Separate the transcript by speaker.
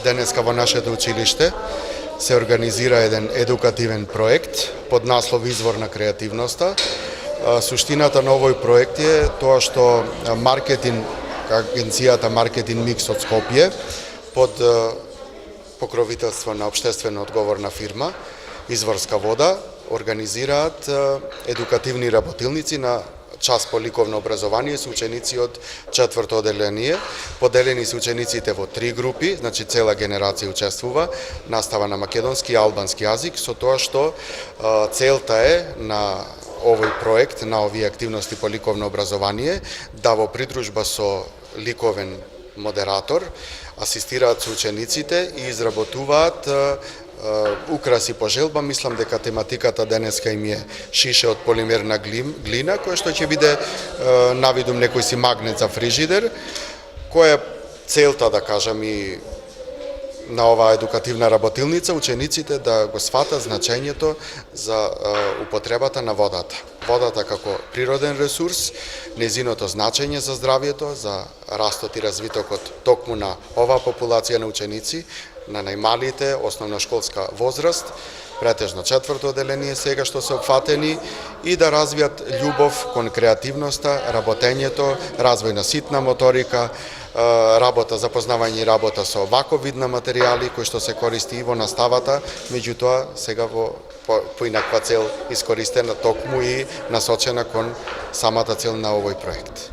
Speaker 1: денеска во нашето училиште се организира еден едукативен проект под наслов Извор на креативноста. Суштината на овој проект е тоа што маркетинг, агенцијата Маркетинг Микс од Скопје, под покровителство на општествено одговорна фирма Изворска вода, организираат едукативни работилници на час по ликовно образование со ученици од 4-то одделение. Поделени се учениците во 3 групи, значи цела генерација учествува, настава на македонски и албански јазик, со тоа што целта е на овој проект, на овие активности по ликовно образование, да во придружба со ликовен модератор асистираат со учениците и изработуваат украси по желба. Мислам дека тематиката денеска им е шише од полимерна глина, која што ќе биде навидум некој си магнет за фрижидер, која целта, да кажам, и на оваа едукативна работилница, учениците да го сватат значењето за употребата на водата. Водата како природен ресурс, незиното значење за здравието, за растот и развитокот токму на оваа популација на ученици, на најмалите, основношколска возраст, претежно 4-то одделение сега што се опфатени, и да развијат љубов кон креативноста, работењето, развој на ситна моторика, работа, запознавање и работа со ваков вид на материјали кои што се користи и во наставата, меѓутоа сега во поинаква цел искористена токму и насочена кон самата цел на овој проект.